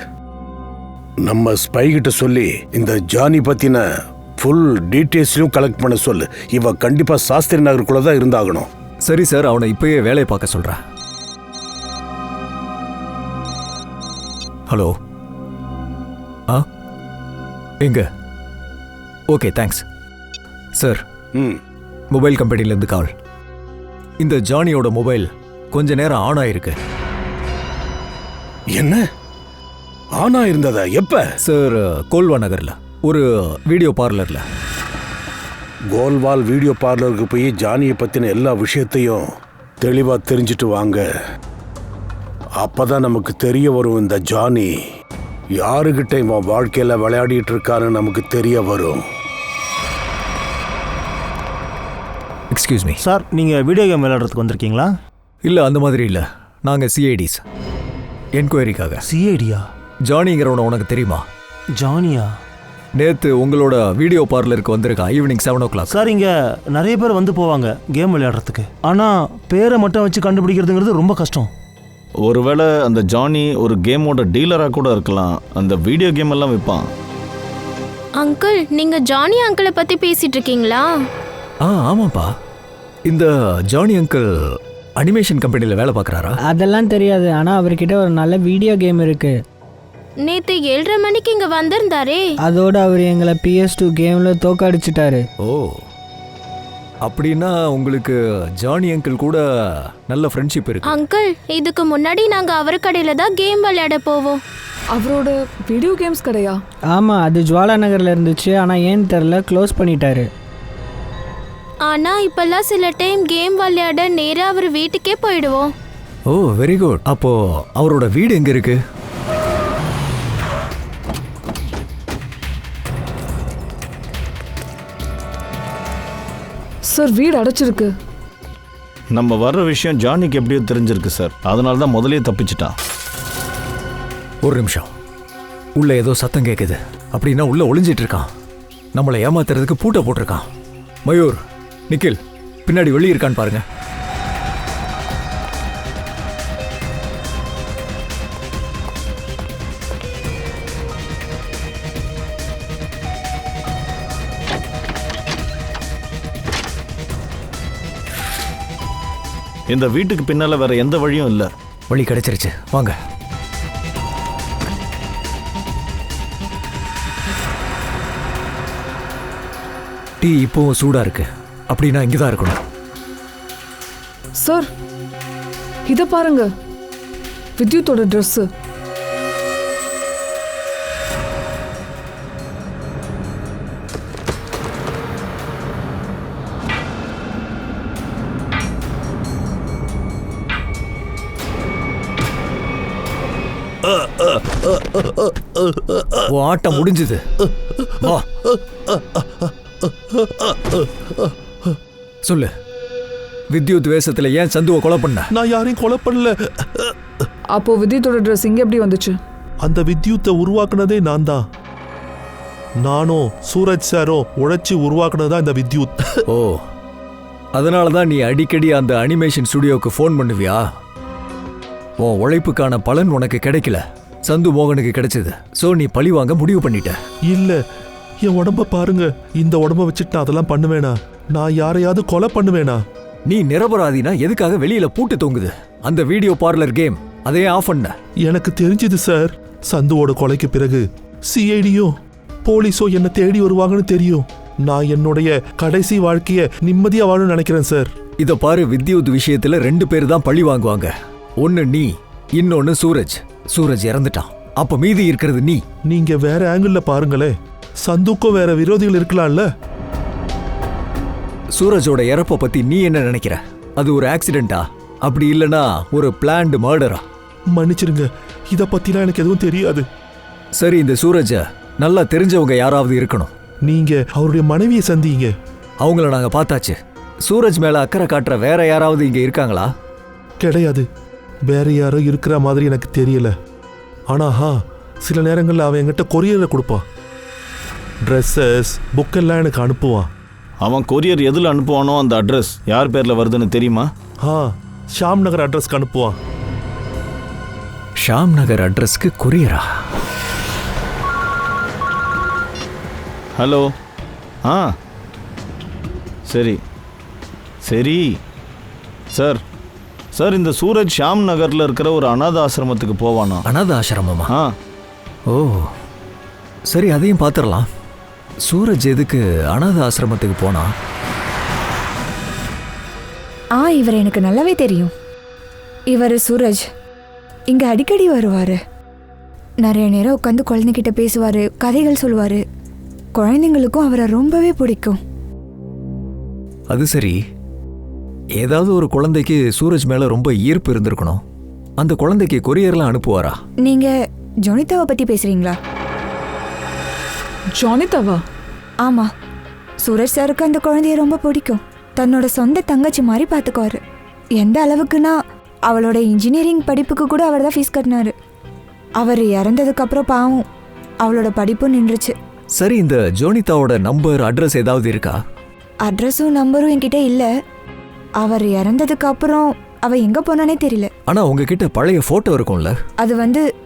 நம்ம ஸ்பை கிட்ட சொல்லி இந்த ஜானி பத்தின ஃபுல் டீட்டெயில்ஸையும் கலெக்ட் பண்ண சொல்லு. இவ கண்டிப்பா சாஸ்திரி நகருக்குள்ள தான் இருந்தாகணும். சரி சார், அவனை இப்பயே வேலையை பார்க்க சொல்றேன். ஹலோ, எங்க? Okay, thanks sir. மொபைல் கம்பெனிலேருந்து கால். இந்த ஜானியோட மொபைல் கொஞ்ச நேரம் ஆன் ஆயிருக்கு. என்ன ஆனா இருந்ததா? எப்ப சார்? கோல்வா நகர்ல ஒரு வீடியோ பார்லர்ல. கோல்வால் வீடியோ பார்லருக்கு போய் ஜானியை பத்தின எல்லா விஷயத்தையும் தெளிவா தெரிஞ்சுட்டு வாங்க. அப்பதான் நமக்கு தெரிய வரும் இந்த ஜானி யாருகிட்ட இவன் வாழ்க்கையில விளையாடிட்டு இருக்கான்னு நமக்கு தெரிய வரும். எக்ஸ்கியூஸ் மீ சார், நீங்க வீடியோ கேம் விளையாடுறதுக்கு வந்திருக்கீங்களா? இல்ல, அந்த மாதிரி இல்ல. நாங்க சிஐடிஸ் என்கொயரிக்காக. சிஐடியா? ஜானிங்கிறவன உனக்கு தெரியுமா? ஜானியா? நேத்து உங்களோட வீடியோ பார்லருக்கு வந்திருக்கான் ஈவினிங் 7 o'clock. சார், இங்க நிறைய பேர் வந்து போவாங்க கேம் விளையாடுறதுக்கு. ஆனா பேரை மட்டும் வச்சு கண்டுபிடிக்கிறதுங்கிறது ரொம்ப கஷ்டம். ஒருவேளை அந்த ஜானி ஒரு கேமோட டீலரா கூட இருக்கலாம். அந்த வீடியோ கேம் எல்லாம் விற்பான். அங்கிள், நீங்க ஜானி அங்கிளை பத்தி பேசிட்டு இருக்கீங்களா? ஆமாப்பா. இந்த ஜானி அங்கிள் அனிமேஷன் கம்பெனியில் வேலை பார்க்குறாரா? அதெல்லாம் தெரியாது, ஆனால் அவர்கிட்ட ஒரு நல்ல வீடியோ கேம் இருக்கு. நேத்து 7:30 மணிக்கு இங்க வந்திருந்தாரே. அதோட அவர் எங்களை PS2 கேம்ல தோக்கடிச்சிட்டாரு. ஓ, அப்படின்னா உங்களுக்கு ஜானி அங்கிள் கூட நல்ல ஃப்ரெண்ட்ஷிப் இருக்கு. அங்கிள், இதுக்கு முன்னாடி நாங்க அவர் கடையில தான் கேம் விளையாட போவோம். அவரோட வீடியோ கேம்ஸ் கடையா? ஆமாம், அது ஜுவாலா நகரில் இருந்துச்சு. ஆனால் ஏன்னு தெரில, க்ளோஸ் பண்ணிட்டாரு. ஆனா இப்பெல்லாம் சில டைம் கேம் விளையாட நேரா அவர் வீட்டுக்கே போயிடுவோம். ஓ, வெரி குட். அப்போ அவரோட வீடு எங்க இருக்கு? சார், வீடு அடைச்சிருக்கு. நம்ம வர்ற விஷயம் ஜானிக்கு எப்படியோ தெரிஞ்சிருக்கு சார். அதனால தான் முதலே தப்பிச்சிட்டான். ஒரு நிமிஷம், உள்ள ஏதோ சத்தம் கேட்குது. அப்படின்னா உள்ள ஒளிஞ்சிட்டு இருக்கான். நம்மளை ஏமாத்துறதுக்கு பூட்டை போட்டிருக்கான். மயூர், நிக்கில், பின்னாடி வெளியே இருக்கான்னு பாருங்க. இந்த வீட்டுக்கு பின்னால வேற எந்த வழியும் இல்ல. வழி கிடைச்சிருச்சு, வாங்க. டீ இப்போவும் சூடா இருக்கு. அப்படின்னா இங்கதான் இருக்கணும். சார், இத பாருங்க, வித்யுத்தோட ட்ரெஸ். உன் ஆட்டம் முடிஞ்சது. வா சொல்லு, வித்யுத் வேஷத்துல ஏன் சந்துவை கொலை பண்ண? நான் யாரையும் கொலை பண்ணல. அப்போ வித்யுத்தோட ட்ரெஸ் இங்க எப்படி வந்துச்சு? அந்த வித்யுத்தை உருவாக்குனதே நான் தான். நானும் சூரஜ் சாரும் உழைச்சி உருவாக்குனதா இந்த வித்யுத். ஓ, அதனாலதான் நீ அடிக்கடி அந்த அனிமேஷன் ஸ்டுடியோக்கு ஃபோன் பண்ணுவியா? உன் உழைப்புக்கான பலன் உனக்கு கிடைக்கல, சந்து மோகனுக்கு கிடைச்சது. சோ நீ பழி வாங்க முடிவு பண்ணிட்ட. இல்ல, என் உடம்ப பாருங்க. இந்த உடம்ப வச்சுட்டு நான் அதெல்லாம் பண்ணுவேனா? நான் யாரையாவது கொலை பண்ணுவேனா? நீ நிரபராதினா எதுக்காக வெளியில பூட்டு தொங்குது? அந்த வீடியோ பார்லர் கேம் அதையே ஆஃப் பண்ண. எனக்கு தெரிஞ்சது சார், சந்துவோட கொலைக்கு பிறகு சிஐடியோ போலீஸோ என்ன தேடி வருவாங்கன்னு தெரியும். நான் என்னுடைய கடைசி வாழ்க்கைய நிம்மதியா வாழணும்னு நினைக்கிறேன் சார். இத பாரு, வித்யுத் விஷயத்துல 2 பேர் தான் பழி வாங்குவாங்க. ஒன்னு நீ, இன்னொன்னு சூரஜ். சூரஜ் இறந்துட்டான், அப்ப மீதி இருக்கிறது நீ. நீங்க வேற ஆங்கிள் பாருங்களே, சந்துக்கும் வேற விரோதிகள் இருக்கலாம்ல. சூரஜோட இறப்ப பத்தி நீ என்ன நினைக்கிற? அது ஒரு ஆக்சிடென்டா, அப்படி இல்லனா ஒரு பிளான்டு மர்டரா? மன்னிச்சிருங்க, இத பத்திலாம் எனக்கு எதுவும் தெரியாது. சரி, இந்த சூரஜ நல்லா தெரிஞ்சவங்க யாராவது இருக்கணும். நீங்க அவருடைய மனைவியை சந்திங்க. அவங்கள நாங்க பார்த்தாச்சு. சூரஜ் மேல அக்கறை காட்டுற வேற யாராவது இங்க இருக்காங்களா? கிடையாது, வேற யாரோ இருக்கிற மாதிரி எனக்கு தெரியல. ஆனா சில நேரங்கள்ல அவன் என்கிட்ட கொரியரை கொடுப்பான். ட்ரெஸ்ஸஸ், புக்கெல்லாம் எனக்கு அனுப்புவான். அவன் கொரியர் எதில் அனுப்புவானோ அந்த அட்ரஸ் யார் பேரில் வருதுன்னு தெரியுமா? ஷாம் நகர் அட்ரஸ்க்கு அனுப்புவான். ஷாம் நகர் அட்ரஸ்க்கு கொரியரா? ஹலோ. சரி சரி சார். சார், இந்த சூரஜ் ஷாம் நகரில் இருக்கிற ஒரு அனாத ஆசிரமத்துக்கு போவானா? அனாத ஆசிரமமா? ஓ சரி, அதையும் பார்த்துடலாம். சூரஜ் எதுக்கு அனாத ஆசிரமத்துக்கு போனா? இவர் எனக்கு நல்லாவே தெரியும். இவர் சூரஜ் இங்க அடிக்கடி வருவாரு. நிறைய நேரம் உட்காந்து குழந்தைகிட்ட பேசுவாரு, கதைகள் சொல்லுவாரு. குழந்தைங்களுக்கும் அவரை ரொம்பவே பிடிக்கும். அது சரி, ஏதாவது ஒரு குழந்தைக்கு சூரஜ் மேல ரொம்ப ஈர்ப்பு இருந்திருக்கணும். அந்த குழந்தைக்கு கொரியர்லாம் அனுப்புவாரா? நீங்க ஜோனிதாவை பத்தி பேசுறீங்களா? ஜோனிதாவா? ஆமா, சூரஜ் சாருக்கு அந்த குழந்தைய ரொம்ப பிடிக்கும். தன்னோட சொந்த தங்கச்சி மாதிரி பார்த்துக்குவாரு. எந்த அளவுக்குன்னா அவளோட இன்ஜினியரிங் படிப்புக்கு கூட அவர் தான் ஃபீஸ் கட்டினாரு. அவர் இறந்ததுக்கு அப்புறம் பாவம் அவளோட படிப்பும் நின்றுச்சு. சரி, இந்த ஜோனிதாவோட நம்பர், அட்ரஸ் ஏதாவது இருக்கா? அட்ரஸும் நம்பரும் என்கிட்ட இல்ல. அவர் இறந்ததுக்கு அப்புறம் அவ எங்க போனானே தெரியல. ஆனா உங்ககிட்ட பழைய போட்டோ இருக்கும்ல? அது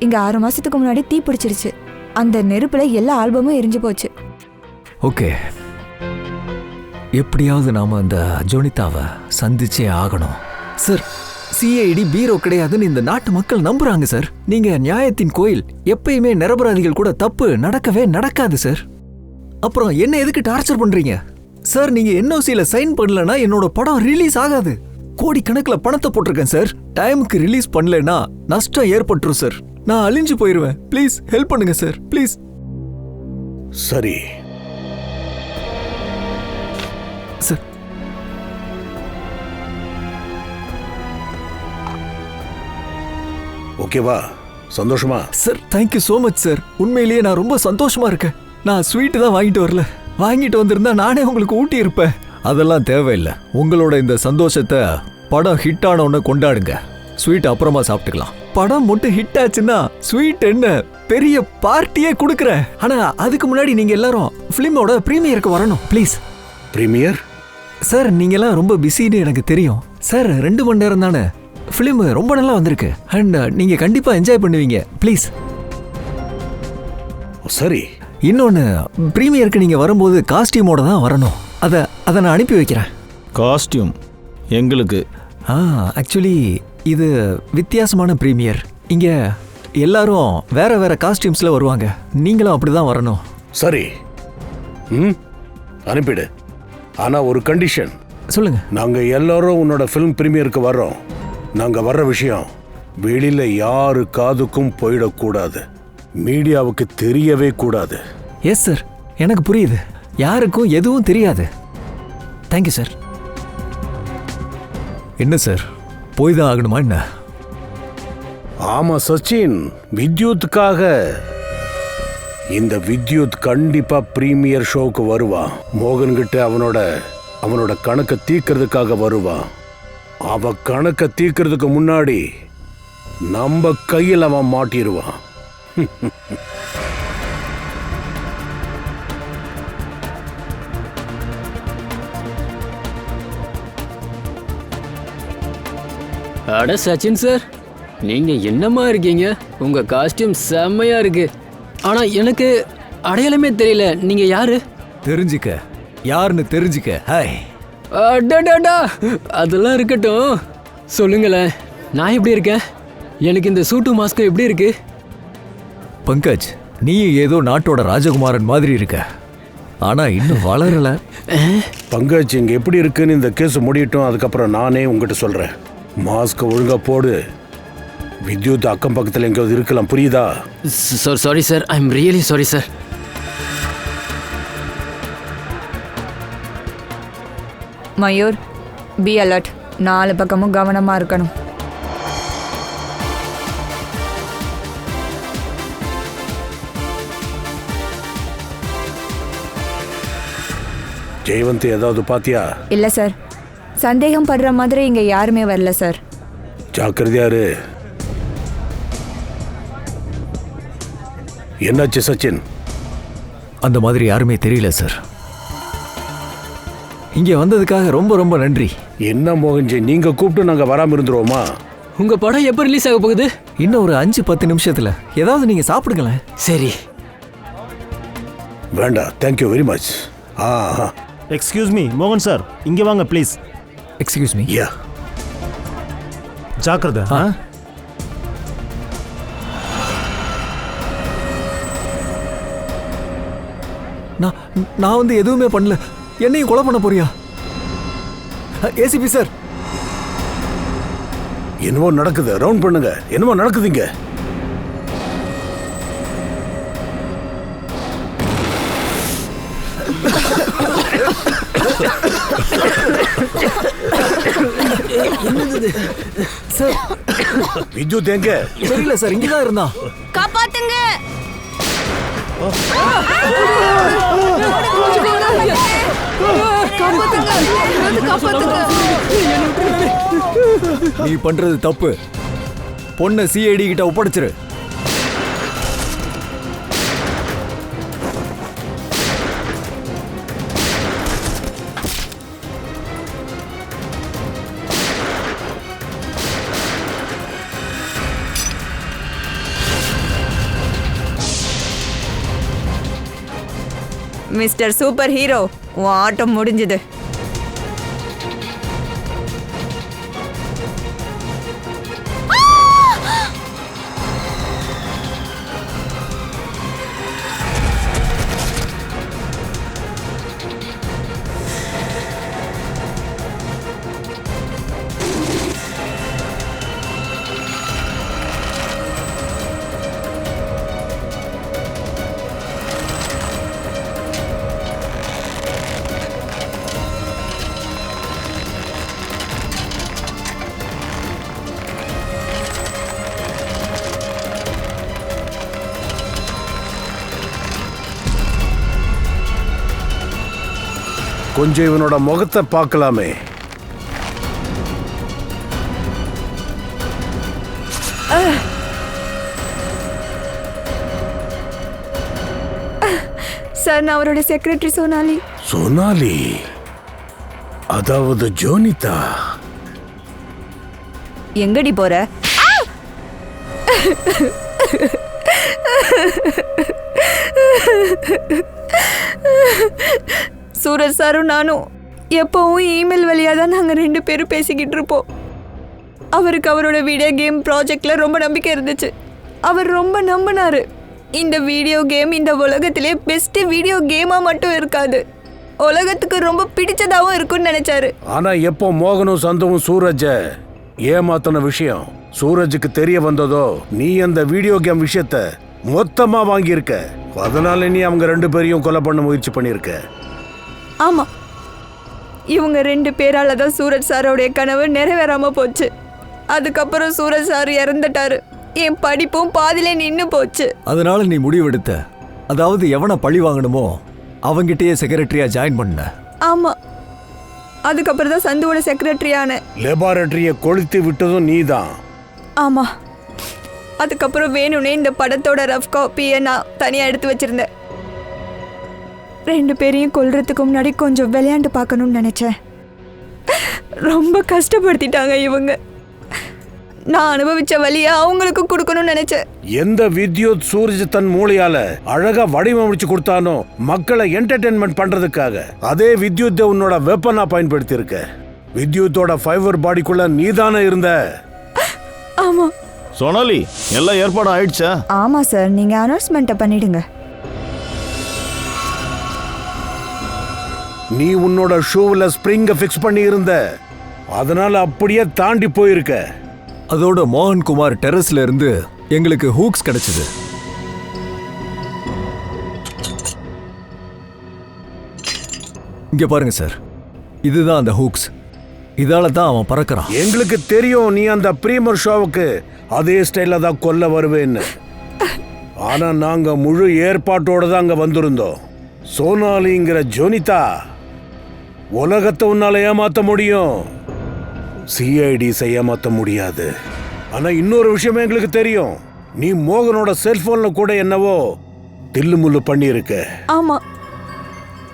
இங்க 6 மாசத்துக்கு முன்னாடி தீ பிடிச்சிருச்சு. அந்த நெருப்புல எல்லா ஆல்பமும் எரிஞ்சு போச்சு. ஓகே, எப்படியாவது நாம அந்த ஜோனிதாவை சந்திச்சே ஆகணும். சார், சிஐடி பீரோ கிடையாதுன்னு இந்த நாட்டு மக்கள் நம்புறாங்க சார். நீங்க நியாயத்தின் கோயில். எப்பயுமே நிரபராதிகள் கூட தப்பு நடக்கவே நடக்காது சார். அப்புறம் என்ன எதுக்கு டார்ச்சர் பண்றீங்க சார்? நீங்க என்ஓசில சைன் பண்ணலனா என்னோட படம் ரிலீஸ் ஆகாது. கோடிக்கணக்கில் பணத்தை போட்டிருக்கேன் சார். டைமுக்கு ரிலீஸ் பண்ணலனா நஷ்டம் ஏற்பட்டுரும் சார். நான் அழிஞ்சு போயிருவேன். ப்ளீஸ் ஹெல்ப் பண்ணுங்க சார், ப்ளீஸ். சரி சார். ஓகேவா? சந்தோஷமா? Sir, thank you so much sir. உண்மையிலேயே நான் ரொம்ப சந்தோஷமா இருக்கேன். நான் ஸ்வீட்டு தான் வாங்கிட்டு வரல. வாங்கிட்டு வந்திருந்தா நானே உங்களுக்கு ஊட்டி இருப்பேன். அதெல்லாம் தேவையில்லை. உங்களோட இந்த சந்தோஷத்தை படம் ஹிட் ஆனவுடனே கொண்டாடுங்க. ஸ்வீட் அப்புறமா சாப்பிட்டுக்கலாம். படம் மட்டும் ஹிட் ஆச்சுன்னா ஸ்வீட் என்ன பெரிய பார்ட்டியே கொடுக்குறேன். ஆனா அதுக்கு முன்னாடி நீங்க எல்லாரும் ஃபிலிமோட ப்ரீமியருக்கு வரணும் ப்ளீஸ். ப்ரீமியர்? சார், நீங்க எல்லாம் ரொம்ப பிஸின்னு எனக்கு தெரியும் சார். 2 மணி நேரம் தானே. ஃபிலிம் ரொம்ப நல்லா வந்திருக்கு அண்ட் நீங்க கண்டிப்பா என்ஜாய் பண்ணுவீங்க. ப்ளீஸ். சரி, இன்னொன்னு, ப்ரீமியருக்கு நீங்க வரும்போது காஸ்டியூமோட தான் வரணும். அதை நான் அனுப்பி வைக்கிறேன். காஸ்டியூம் எங்களுக்கு? ஆக்சுவலி இது வித்தியாசமான ப்ரீமியர். இங்க எல்லாரும் வேற வேற காஸ்டியூம்ஸ்ல வருவாங்க. நீங்களும் அப்படிதான் வரணும். சரி, அனுப்பிடு. ஆனா ஒரு கண்டிஷன். சொல்லுங்க. நாங்க எல்லாரும் உன்னோட ஃபிலிம் பிரீமியருக்கு வர்றோம். நாங்க வர்ற விஷயம் வெளியில யாரு காதுக்கும் போயிடக்கூடாது. மீடியாவுக்கு தெரியவே கூடாது. எஸ் சார், எனக்கு புரியுது. யாருக்கும் எதுவும் தெரியாது. Thank you sir. என்ன சார், போய் தான் ஆகணுமா என்ன? ஆமா சச்சின், வித்யுத்துக்காக இந்த வித்யுத் கண்டிப்பா பிரீமியர் ஷோக்கு வருவான். மோகன் கிட்ட அவனோட கணக்கை தீர்க்கறதுக்காக வருவான். அவ கணக்கை தீர்க்கறதுக்கு முன்னாடி நம்ம கையில் அவன் மாட்டிடுவான். அட சச்சின் சார், நீங்க என்னமா இருக்கீங்க? உங்க காஸ்டியூம் செம்மையா இருக்கு. ஆனா எனக்கு அடையாளமே தெரியல. நீங்க யாரு? தெரிஞ்சுக்க, யாருன்னு தெரிஞ்சுக்க. ஹாய். அடடடா, அதெல்லாம் இருக்கட்டும். சொல்லுங்களேன், நான் எப்படி இருக்கேன்? எனக்கு இந்த சூட்டு மாஸ்க் எப்படி இருக்கு? பங்கஜ், நீ ஏதோ நாட்டோட ராஜகுமாரன் மாதிரி இருக்க. ஆனா இன்னும் வளரல. பங்கஜ், இங்க எப்படி இருக்குன்னு இந்த கேஸ் முடியட்டும், அதுக்கப்புறம் நானே உங்ககிட்ட சொல்றேன். மாஸ்க் ஒழுங்கா போடு. வித்யுத் அக்கம் பக்கத்தில் எங்கேயாவது இருக்கலாம், புரியுதா? Sorry sir, I am really sorry sir. Mayur, be alert. 4 பக்கமும் கவனமா இருக்கணும். ஜெயவந்த், ஏதாவது பாத்தியா? இல்ல சார், சந்தேகம் படுற மாதிரி இங்க யாருமே வரல சார். ஜாக்கிரதையாரு. என்னாச்சு சச்சின்? அந்த மாதிரி யாருமே தெரியல சார். இங்கே வந்ததுக்காக ரொம்ப ரொம்ப நன்றி. என்ன மோகன்ஜி, நீங்க கூப்பிட்டு நாங்க வராம இருந்துருவோமா? உங்க படம் எப்ப ரிலீஸ் ஆக போகுது? இன்னும் ஒரு 5-10 நிமிஷத்துல. ஏதாவது நீங்க சாப்பிடுங்களேன். சரி. வேண்டாம், thank you very much. Excuse me மோகன் சார், இங்க வாங்க ப்ளீஸ். Excuse me. யா, ஜாக்கிரதை. நான் வந்து எதுவுமே பண்ணல. என்னையும் கொலை பண்ண போறியா? ஏசிபி சார், என்னவோ நடக்குது. ரவுண்ட் பண்ணுங்க. என்னவோ நடக்குதுங்க. சார், வித்யுத் எங்க? தெரியல சார், இங்கதான் இருந்தா. காப்பாத்துங்க. நீ பண்றது தப்பு. பொண்ணை சிஐடி கிட்ட ஒப்படைச்சிரு. மிஸ்டர் சூப்பர் ஹீரோ, உன் ஆட்டம் முடிஞ்சது. கொஞ்சம் இவனோட முகத்தை பார்க்கலாமே. சார், நான் அவரோட செக்ரட்டரி சோனாலி. சோனாலி, அதாவது ஜோனிதா. எங்கடி போற? சூரஜ் சாரும் நானும் எப்பவும் இமெயில் வழியாக தான் நாங்கள் 2 பேரும் பேசிக்கிட்டு இருப்போம். அவருக்கு அவரோட வீடியோ கேம் ப்ராஜெக்டில் ரொம்ப நம்பிக்கை இருந்துச்சு. அவர் ரொம்ப நம்பினார். இந்த வீடியோ கேம் இந்த உலகத்திலே பெஸ்ட்டு வீடியோ கேமாக மட்டும் இருக்காது, உலகத்துக்கு ரொம்ப பிடிச்சதாகவும் இருக்குன்னு நினைச்சாரு. ஆனால் எப்போ மோகனும் சந்துவும் சூரஜை ஏமாத்தின விஷயம் சூரஜுக்கு தெரிய வந்ததோ, நீ அந்த வீடியோ கேம் விஷயத்த மொத்தமாக வாங்கியிருக்க. அதனால நீ அவங்க 2 பேரையும் கொலை பண்ண முயற்சி பண்ணியிருக்க. ஆமாம், இவங்க 2 பேரால் தான் சூரஜ் சாரோடைய கனவு நிறைவேறாமல் போச்சு. அதுக்கப்புறம் சூரஜ் சார் இறந்துட்டாரு. என் படிப்பும் பாதியில நின்னு போச்சு. அதனால நீ முடிவெடுத்த, அதாவது எவனை பழி வாங்கணுமோ அவங்கிட்டயே செக்ரட்டரியா ஜாயின் பண்ண. ஆமா, அதுக்கப்புறம் தான் சந்துவோட செக்ரட்டரியான. லெபார்டரியை கொளுத்தி விட்டதும் நீதான். ஆமா, அதுக்கப்புறம் வேணும்னே இந்த படத்தோட ரஃப் காப்பியை நான் தனியா எடுத்து வச்சிருந்தேன். 2 பேரையும் கொல்றதுக்கு முன்னாடி கொஞ்சம் விளையாண்டு பார்க்கணும்னு நினைச்சேன். ரொம்ப கஷ்டப்படுத்திட்டாங்க இவங்க. நான் அனுபவிச்ச வழியை அவங்களுக்கு கொடுக்கணும்னு நினைச்சேன். எந்த வித்யுத் சூரஜ் தன் மூளையால அழகா வடிவமைச்சு கொடுத்தானோ மக்களை என்டர்டெயின்மெண்ட் பண்றதுக்காக, அதே வித்யுத் உன்னோட வெப்பனா பயன்படுத்தி இருக்க. வித்யுத்தோட ஃபைபர் பாடிக்குள்ள நீதானே இருந்த. ஆமா. சோனாலி, எல்லா ஏற்பாடும் ஆயிடுச்சா? ஆமா சார், நீங்க அனௌன்ஸ்மெண்ட்டை பண்ணிடுங்க. நீ உன்னோட ஷூவில் ஸ்ப்ரிங்க ஃபிக்ஸ் பண்ணி இருந்த, அதனால அப்படியே தாண்டி போயிருக்க. அதோட மோகன்குமார் டெரஸ்ல இருந்து எங்களுக்கு ஹூக்ஸ் கிடைச்சது. இங்க பாருங்க சார், இதுதான் அந்த ஹூக்ஸ். இதால தான் அவன் பறக்கிறான். எங்களுக்கு தெரியும் நீ அந்த பிரீமர் ஷோவுக்கு அதே ஸ்டைல தான் கொல்ல வருவேன்னு. ஆனா நாங்க முழு ஏற்பாட்டோட தான் அங்க வந்திருந்தோம். சோனாலிங்கிற ஜோனிதா உலகத்தை உன்னால ஏமாத்த முடியும், சிஐடிஸை ஏமாத்த முடியாது. ஆனா இன்னொரு விஷயம் எங்களுக்கு தெரியும், நீ மோகனோட செல்போன்ல கூட என்னவோ தில்லுமுள்ளு பண்ணியிருக்க. ஆமா,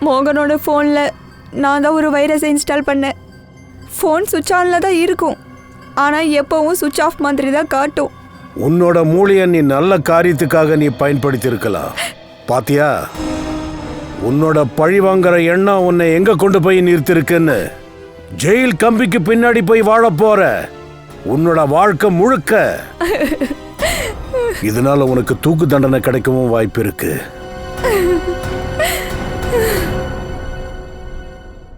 மோகனோட ஃபோன்ல நான் தான் ஒரு வைரஸை இன்ஸ்டால் பண்ணேன். ஃபோன் சுவிட்ச் ஆன்ல தான் இருக்கும், ஆனா எப்பவும் சுவிட்ச் ஆஃப் மாதிரி தான் காட்டும். உன்னோட மூளையை நீ நல்ல காரியத்துக்காக நீ பயன்படுத்தி இருக்கலாம். பாத்தியா, உன்னோட பழி வாங்குற எண்ணம் உன்னை எங்க கொண்டு போய் நிறுத்திருக்குன்னு. ஜெயில் கம்பிக்கு பின்னாடி போய் வாழ போற உன்னோட வாழ்க்கை முழுக்க. இதனால உனக்கு தூக்கு தண்டனை கிடைக்கவும் வாய்ப்பு இருக்கு.